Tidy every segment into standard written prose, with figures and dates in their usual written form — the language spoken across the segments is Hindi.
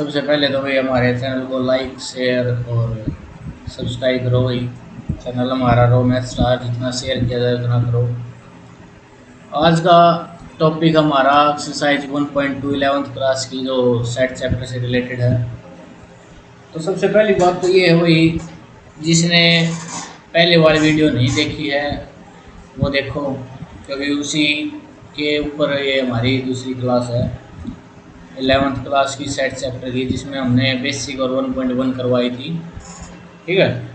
सबसे पहले तो भाई हमारे चैनल को लाइक शेयर और सब्सक्राइब करो भाई। चैनल हमारा रो मैथ स्टार, जितना शेयर किया जाए उतना करो। आज का टॉपिक हमारा एक्सरसाइज 1.2 11th क्लास की जो सेट चैप्टर से रिलेटेड है। तो सबसे पहली बात तो ये है भाई, जिसने पहले वाली वीडियो नहीं देखी है वो देखो, क्योंकि उसी के ऊपर ये हमारी दूसरी क्लास है 11th क्लास की सेट चैप्टर की, जिसमें हमने बेसिक और 1.1 करवाई थी। ठीक है,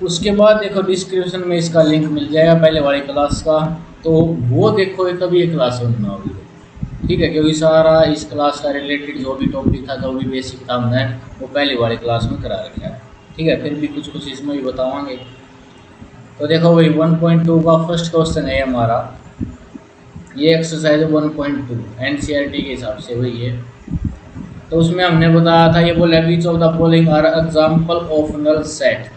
उसके बाद देखो डिस्क्रिप्शन में इसका लिंक मिल जाएगा पहले वाली क्लास का, तो वो देखो तभी ये क्लास समझ में होगी। ठीक है, क्योंकि सारा इस क्लास का रिलेटेड जो भी टॉपिक था, जो भी बेसिक था, हमने वो पहली वाली क्लास में करा रखा है। ठीक है, फिर भी कुछ इसमें भी बतावाएंगे। तो देखो भाई 1.2 का फर्स्ट क्वेश्चन है हमारा, ये एक्सरसाइज 1.2 एनसीईआरटी के हिसाब से वही है। तो उसमें हमने बताया था, ये बोला which of the following are example of null set.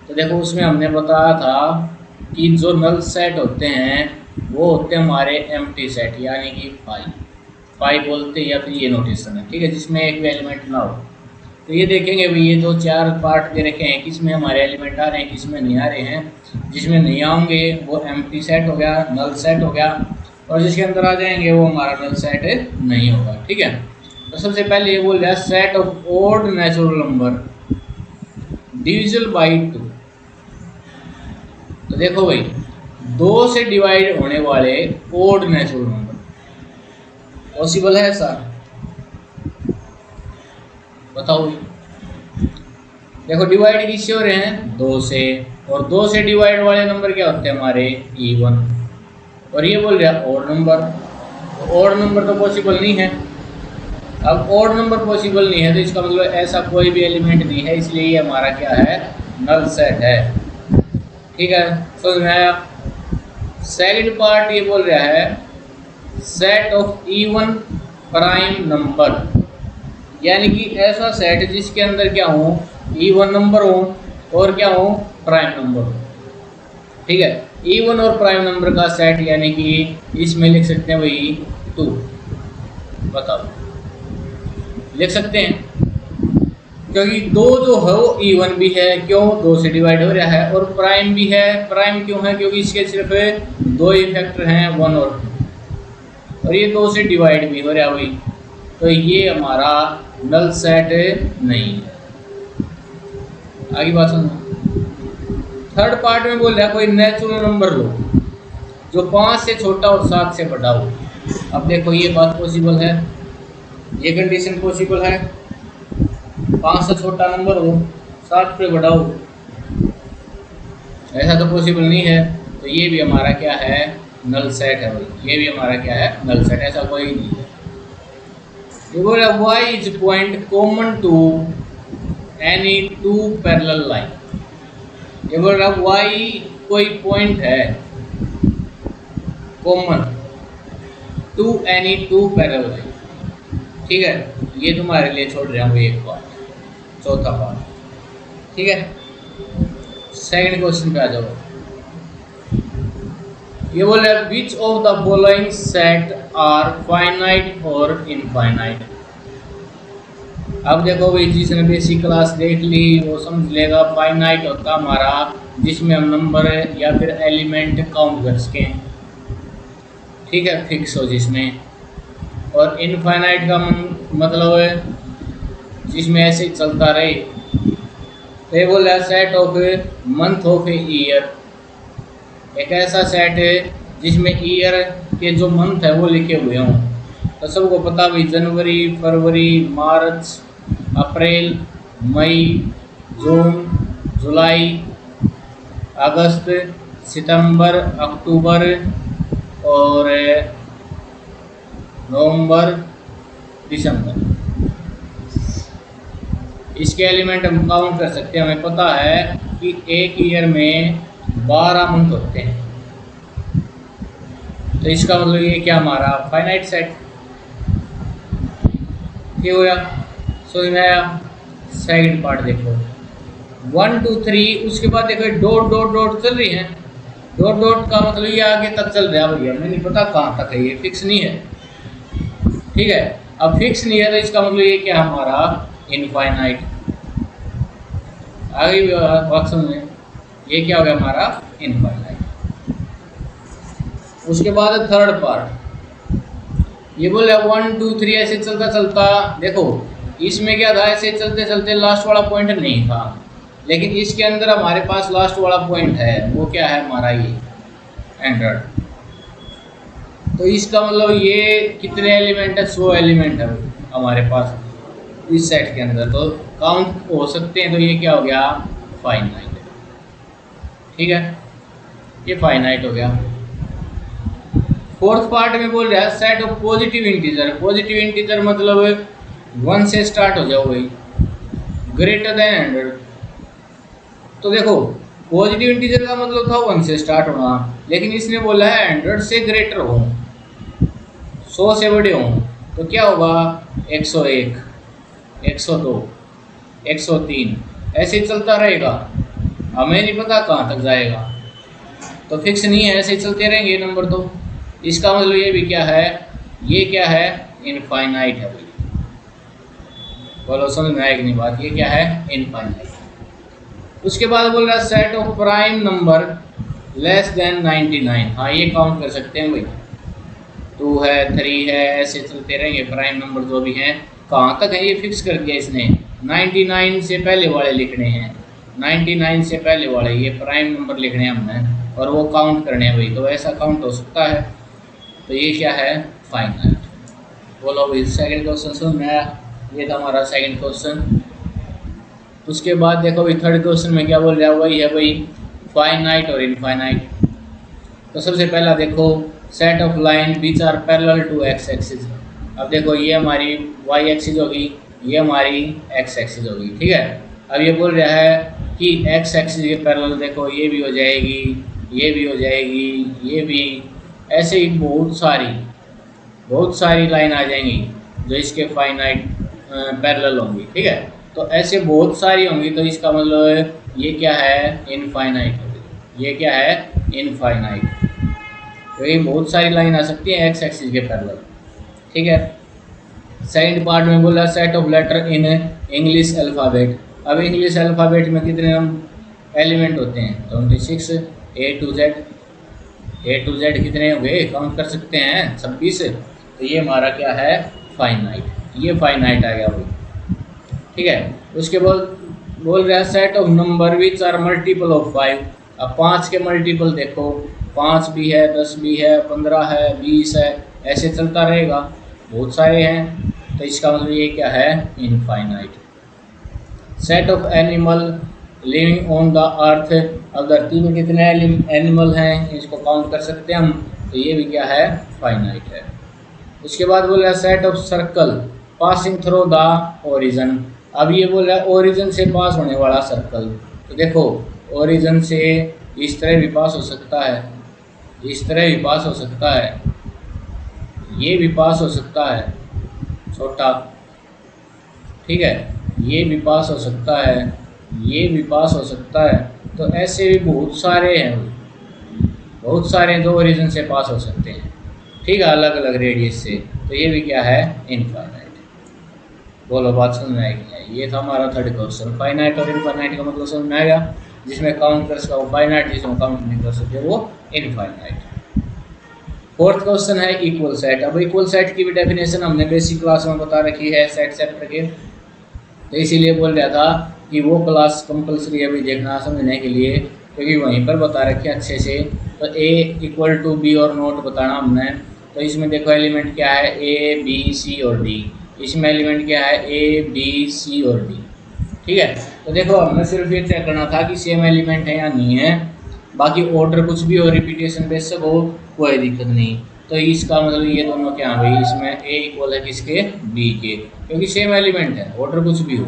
तो देखो उसमें हमने बताया था कि जो नल सेट होते हैं वो होते हैं हमारे एम्प्टी सेट, यानी कि फाई बोलते हैं, या फिर ये नोटेशन है। ठीक है, जिसमें एक भी एलिमेंट ना हो। तो ये देखेंगे भाई, ये जो चार पार्ट दे रखे हैं, किसमें हमारे एलिमेंट आ रहे हैं, किसमें नहीं आ रहे हैं। जिसमें नहीं आएंगे वो एम्प्टी सेट हो गया, नल सेट हो गया, और जिसके अंदर आ जाएंगे वो हमारा नल सेट नहीं होगा। ठीक है, तो सबसे पहले ये बोल रहा है set of odd natural number divisible by 2। तो देखो भाई 2 से डिवाइड होने वाले ओड नेचुरल नंबर पॉसिबल है ऐसा? बताओ। देखो डिवाइड किससे हो रहे हैं? 2 से, और 2 से डिवाइड वाले नंबर क्या होते हैं हमारे? इवन। और ये बोल रहा है ओड नंबर, तो ओड नंबर तो पॉसिबल नहीं है। अब ओड नंबर पॉसिबल नहीं है तो इसका मतलब ऐसा कोई भी एलिमेंट नहीं है, इसलिए ये हमारा क्या है? नल सेट है। ठीक है, समझ में आया? सेकंड पार्ट ये बोल रहा है set of even prime number, यानी कि ऐसा सेट जिसके अंदर क्या हो? इवन नंबर हो और क्या हो? प्राइम नंबर हो। ठीक है, इवन और प्राइम नंबर का सेट, यानी कि इसमें लिख सकते हैं वही 2। बताओ, लिख सकते हैं, क्योंकि 2 जो है वो इवन भी है, क्यों? 2 से डिवाइड हो रहा है, और प्राइम भी है। प्राइम क्यों है? क्योंकि इसके सिर्फ 2 ही फैक्टर हैं, 1 और 2, और ये 2 से डिवाइड भी हो रहा है वही। तो ये हमारा नल सेट नहीं है। आगे बात सुनो। थर्ड पार्ट में बोल रहा है कोई नेचुरल नंबर लो जो 5 से छोटा और 7 से बड़ा हो। अब देखो ये बात पॉसिबल है, ये कंडीशन पॉसिबल है। 5 से छोटा नंबर हो, 7 से बड़ा हो, ऐसा तो पॉसिबल नहीं है। तो ये भी हमारा क्या है? नल सेट है भाई। ये भी हमारा क्या है? Null set. ऐसा कोई नहीं है। ये बोला y is point common to any 2 parallel line. ये बोल रहा y कोई पॉइंट है common to any 2 parallel line. ठीक है, ये तुम्हारे लिए छोड़ रहा हूँ एक पार्ट, चौथा पार्ट। ठीक है, सेकंड क्वेश्चन पे आ जाओ। ये बोल रहा है which of the following set are finite और इनफाइनाइट। अब देखो भाई, जिसने बेसिक क्लास देख ली वो समझ लेगा। फाइनाइट होता हमारा जिसमें हम नंबर या फिर एलिमेंट काउंट कर सकें। ठीक है, फिक्स हो जिसमें। और इनफाइनाइट का मतलब है जिसमें ऐसे चलता रहे। तो ये बोल रहा है set of month of a year, एक ऐसा सेट है जिसमें ईयर के जो मंथ है वो लिखे हुए हों। तो सबको पता भी, जनवरी, फरवरी, मार्च, अप्रैल, मई, जून, जुलाई, अगस्त, सितंबर, अक्टूबर और नवंबर, दिसंबर। इसके एलिमेंट हम काउंट कर सकते हैं। हमें पता है कि एक ईयर में 12 मंथ होते हैं। तो इसका मतलब ये क्या हमारा फाइनाइट सेट। क्या होया? समझ में आया? सेकंड पार्ट देखो 1 2 3, उसके बाद देखो डॉट डॉट डॉट चल रही है। डॉट डॉट का मतलब ये आगे तक चल रहा है भैया, मुझे नहीं पता कहाँ तक है, ये फिक्स नहीं है। ठीक है, अब फिक्स नहीं है तो इसका मतलब ये क्या हमारा इनफाइनाइट। आगे बात समझ में, ये क्या हो गया हमारा इनफाइनाइट। उसके बाद थर्ड पार्ट, ये बोल रहा 1 2 3 ऐसे चलता चलता, देखो इसमें क्या था, ऐसे चलते चलते लास्ट वाला पॉइंट नहीं था, लेकिन इसके अंदर हमारे पास लास्ट वाला पॉइंट है, वो क्या है हमारा ये 100। तो इसका मतलब ये कितने एलिमेंट है, 100 एलिमेंट है हमारे पास इस सेट के अंदर, तो काउंट हो सकते हैं। तो ये क्या हो गया फाइनाइट, ठीक है, ये फाइनाइट हो गया। फोर्थ पार्ट में बोल रहा है set of positive integer. Positive integer मतलब 1 से स्टार्ट हो जाओ भाई, ग्रेटर देन 100। तो देखो पॉजिटिव इंटीजर का मतलब था 1 से स्टार्ट होना, लेकिन इसने बोला है 100 से ग्रेटर हो, 100 से बड़े हो, तो क्या होगा 101 102 103 ऐसे ही चलता रहेगा। हमें नहीं पता कहाँ तक जाएगा, तो फिक्स नहीं है, ऐसे ही चलते रहेंगे नंबर। तो इसका मतलब ये भी क्या है, ये क्या है इनफाइनाइट है भाई। बोलो समझ में आएगी नहीं बात, ये क्या है इनफाइनाइट। उसके बाद बोल रहा है set of prime number less than 99। हाँ ये काउंट कर सकते हैं भाई, 2 है 3 है, ऐसे चलते रहेंगे प्राइम नंबर जो भी हैं। कहाँ तक है ये फिक्स कर दिया इसने, 99 से पहले वाले लिखने हैं, 99 से पहले वाले ये प्राइम नंबर लिखने हैं हमने, और वो काउंट करने हैं भाई। तो ऐसा काउंट हो सकता है, तो ये क्या है फाइनाइट। बोलो भाई सेकंड क्वेश्चन सुन मैं, ये था हमारा सेकंड क्वेश्चन। उसके बाद देखो भाई थर्ड क्वेश्चन में क्या बोल रहा है, वही है भाई फाइनाइट और इनफाइनाइट। तो सबसे पहला देखो set of line which are parallel to X axis. अब देखो ये हमारी वाई एक्सिस होगी, ये हमारी एक्स एक्सिस होगी, ठीक है। अब ये बोल रहा है कि एक्स एक्सिस के पैरेलल देखो ये भी हो जाएगी, ये भी हो जाएगी, ये भी, ऐसे ही बहुत सारी लाइन आ जाएंगी जो इसके फाइनाइट पैरेलल होंगी, ठीक है। तो ऐसे बहुत सारी होंगी, तो इसका मतलब ये क्या है इनफाइनाइट होगी, ये क्या है इनफाइनाइट, क्योंकि बहुत सारी लाइन आ सकती है एक्स एक्सिस के पैरेलल, ठीक है। सेकंड पार्ट में बोला set of letter in English alphabet. अब इंग्लिश अल्फ़ाबेट में कितने एलिमेंट होते हैं, 26 ए टू जेड कितने हो गए, काउंट कर सकते हैं 26। तो ये हमारा क्या है फाइनाइट, ये फाइनाइट आ गया भाई, ठीक है। उसके बाद बोल रहा है set of number which are multiple of 5। अब 5 के मल्टीपल देखो, 5 भी है, 10 भी है, 15 है, 20 है, ऐसे चलता रहेगा, बहुत सारे हैं। तो इसका मतलब ये क्या है infinite. Set of animal living on the earth. अब धरती में कितने एनिमल हैं, इसको काउंट कर सकते हैं हम, तो ये भी क्या है फाइनाइट है। उसके बाद बोल रहा है set of circle passing through the origin. अब ये बोल रहा है ओरिजिन से पास होने वाला सर्कल। तो देखो ओरिजिन से इस तरह भी पास हो सकता है, इस तरह भी पास हो सकता है, ये भी पास हो सकता है छोटा, ठीक है, ये भी पास हो सकता है, ये भी पास हो सकता है। तो ऐसे भी बहुत सारे हैं, बहुत सारे दो ओरिजिन से पास हो सकते हैं, ठीक है, अलग अलग रेडियस से। तो ये भी क्या है इनफाइनाइट। बोलो बात समझ में आएगी। ये था हमारा थर्ड क्वेश्चन, फाइनाइट और इनफाइनाइट का मतलब समझ में आएगा। जिसमें काउंट कर सका वो फाइनाइट, जिसमें काउंट नहीं कर सके वो इनफाइनाइट। फोर्थ क्वेश्चन है इक्वल सेट। अब इक्वल सेट की भी डेफिनेशन हमने बेसिक क्लास में बता रखी है सेट चैप्टर के, तो इसीलिए बोल रहा था कि वो क्लास कंपलसरी अभी देखना समझने के लिए, क्योंकि वहीं पर बता रखे अच्छे से। तो ए इक्वल टू बी और नोट बताना हमने। तो इसमें देखो एलिमेंट क्या है ए बी सी और डी, इसमें एलिमेंट क्या है ए बी सी और डी, ठीक है। तो देखो हमें सिर्फ ये चेक करना था कि सेम एलिमेंट है या नहीं है, बाकी ऑर्डर कुछ भी हो, रिपीटेशन बेशक हो, कोई दिक्कत नहीं। तो इसका मतलब ये दोनों क्या है भाई, इसमें ए इक्वल है किसके बी के, क्योंकि सेम एलिमेंट है, ऑर्डर कुछ भी हो।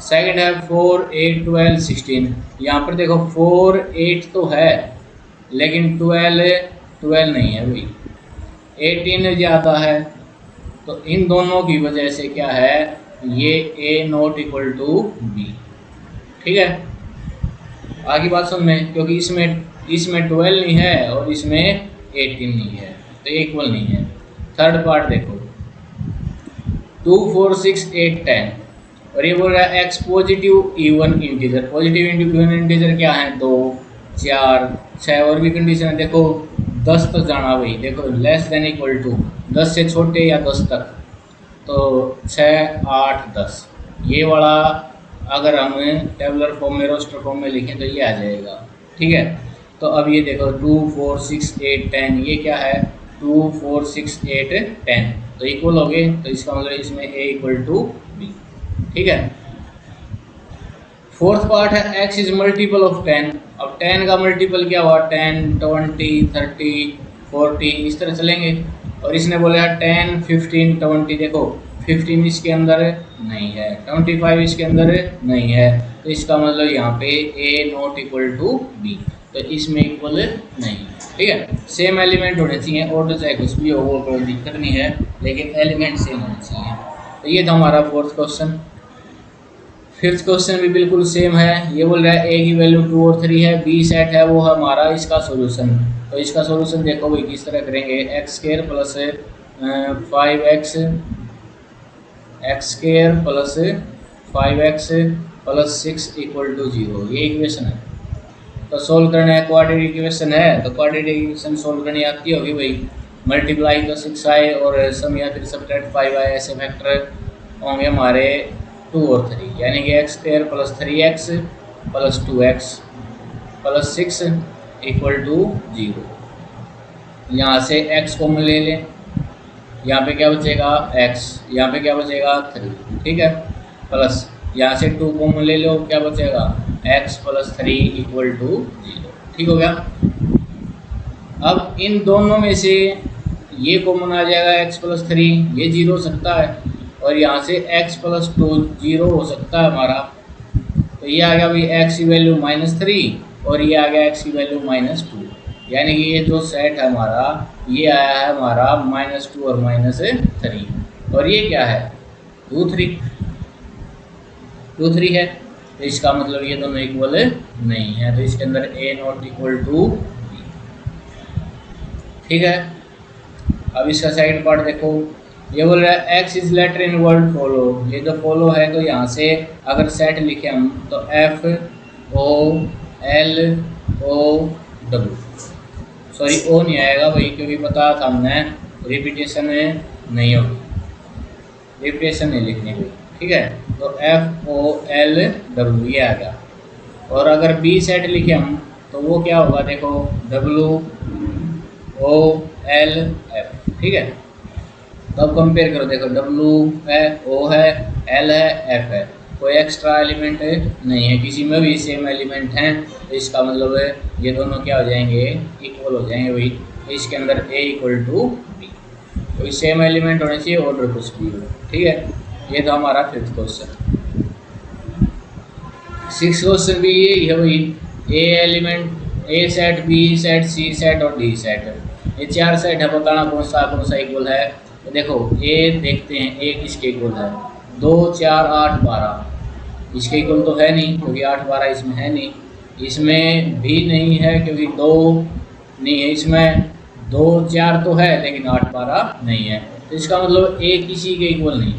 सेकंड है 4 8 12 16। यहाँ पर देखो 4 8 तो है लेकिन 12 नहीं है भाई, 18 ज़्यादा है। तो इन दोनों की वजह से क्या है ये ए नॉट इक्वल टू बी, ठीक है। आगे बात सुन में, क्योंकि इसमें 12 नहीं है और इसमें 18 नहीं है, तो इक्वल नहीं है। थर्ड पार्ट देखो 2 4 6 8 10 और ये बोल रहा है x positive even integer. Positive even integer क्या है? 2 4 6 और भी कंडीशन है। देखो 10 तक जाना भाई, देखो लेस देन इक्वल टू 10 से छोटे या 10 तक, तो 6 8 10 ये वाला अगर हम टेबलर फॉर्म में रोस्टर फॉर्म में लिखें तो ये आ जाएगा। ठीक है, तो अब ये देखो 2 4 6 8 10 ये क्या है? 2 4 6 8 10 तो इक्वल हो गए, तो इसका मतलब इसमें a इक्वल टू बी। ठीक है, फोर्थ पार्ट है x इज मल्टीपल ऑफ 10। अब 10 का मल्टीपल क्या हुआ? 10 20 30 40 इस तरह चलेंगे। और इसने बोला 10 15 20, देखो 15 इसके अंदर नहीं है, 25 इसके अंदर नहीं है, तो इसका मतलब यहाँ पे a not equal to b, तो इसमें इक्वल नहीं है। ठीक है, सेम एलिमेंट होने चाहिए, ऑर्डर चाहे कुछ भी हो वो कोई दिक्कत नहीं है, लेकिन एलिमेंट सेम होने चाहिए। तो ये था हमारा फोर्थ क्वेश्चन। फिफ्थ क्वेश्चन भी बिल्कुल सेम है। ये बोल रहा है a की वैल्यू 2 और 3 है, b सेट है, वो है हमारा इसका सॉल्यूशन। तो इसका सॉल्यूशन देखो भाई किस तरह करेंगे। X square plus 5x plus 6 equal to 0, ये इक्वेशन है। तो सोल्व करना है, क्वाड्रेटिक इक्वेशन है तो क्वाड्रेटिक इक्वेशन सोल्व करनी आती होगी भाई। मल्टीप्लाई तो 6 आए और सम या फिर सब्ट्रैक्ट 5 आए, ऐसे फैक्टर होंगे हमारे 2 और 3, यानी कि x square plus 3x plus 2x plus 6 equal to 0। यहाँ से x को हम ले लें, यहाँ पे क्या बचेगा x, यहाँ पे क्या बचेगा 3। ठीक है, प्लस यहाँ से 2 को हम ले लो, क्या बचेगा x प्लस 3 इक्वल टू 0। ठीक हो गया। अब इन दोनों में से ये कॉमन आ जाएगा, x प्लस 3 ये 0 हो सकता है, और यहाँ से x प्लस 2 0 हो सकता है हमारा। तो ये आ गया भाई x की वैल्यू -3 और ये आ गया x की वैल्यू -2, यानी कि ये जो सेट है हमारा ये आया है हमारा -2 और -3, और ये क्या है 2 3 है, तो इसका मतलब ये दोनों इक्वल नहीं है, तो इसके अंदर a not equal to b। ठीक है, अब इसका सेकंड पार्ट देखो। ये बोल रहा है x is letter in word follow. ये जो फॉलो है तो यहाँ से अगर सेट लिखे हम तो F O L O W, sorry O नहीं आएगा भाई, क्योंकि पता था हमने रिपीटेशन नहीं होगी, रिपीटेशन नहीं लिखनी हुई। ठीक है, तो F O L W ये आ गया। और अगर B सेट लिखे हम तो वो क्या होगा, देखो W O L F। ठीक है, तो अब कंपेयर करो, देखो W है, O है, L है, F है, कोई एक्स्ट्रा एलिमेंट नहीं है, किसी में भी सेम एलिमेंट हैं, तो इसका मतलब है ये दोनों क्या हो जाएंगे, इक्वल हो जाएंगे भाई। तो इसके अंदर A इक्वल टू B, कोई सेम एलिमेंट होने चाहिए, ऑर्डर कुछ भी हो। ठीक है, ये था हमारा फिफ्थ क्वेश्चन। सिक्स क्वेश्चन भी यही है भाई, A element, A set, B set, C set और D सेट, ये 4 सेट है, बताना कौन सा इक्वल है। तो देखो A देखते हैं, A किसके इक्वल है, 2 4 8 12, इसके इक्वल तो है नहीं क्योंकि 8 12 इसमें है नहीं, इसमें भी नहीं है क्योंकि 2 नहीं है, इसमें 2 4 तो है लेकिन 8 12 नहीं है, तो इसका मतलब A किसी के इक्वल नहीं।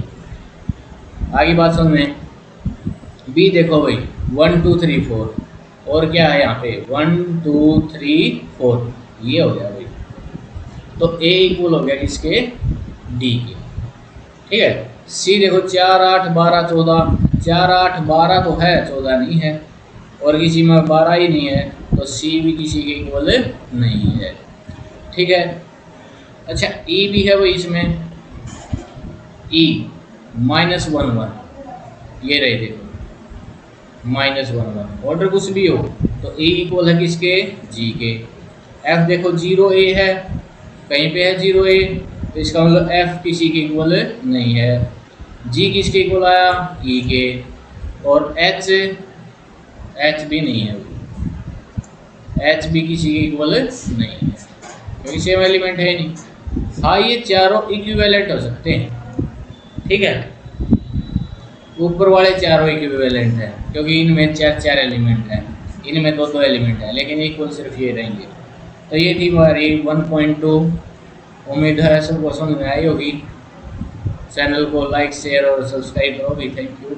आगे बात समझ में। B देखो भाई 1 2 3 4, और क्या है यहाँ पे 1 2 3 4, ये हो गया भाई, तो A इक्वल हो गया किसके, D के। ठीक है, C देखो 4 8 12 14, 4 8 12 तो है, 14 नहीं है, और किसी में 12 ही नहीं है, तो C भी किसी के इक्वल नहीं है। ठीक है, अच्छा E भी है भाई, इसमें E -1 1, ये रहे देखो -1 1, ऑर्डर कुछ भी हो तो E इक्वल है किसके, G के। F देखो 0 A है, कहीं पे है 0 A, तो इसका मतलब F किसी के इक्वल नहीं है। G किसके इक्वल आया, E के, और H भी नहीं है, H भी किसी के इक्वल नहीं है क्योंकि सेम एलिमेंट है नहीं। हाँ, ये चारों इक्विवेलेंट हो सकते हैं। ठीक है, ऊपर वाले चारों इक्विवेलेंट हैं क्योंकि इनमें 4 एलिमेंट हैं, इनमें 2 एलिमेंट हैं, लेकिन इक्वल सिर्फ ये रहेंगे। तो ये थी हमारी 1.2, उम्मीद है सबको समझ में आई होगी। चैनल को लाइक शेयर और सब्सक्राइब करो भी। Thank you.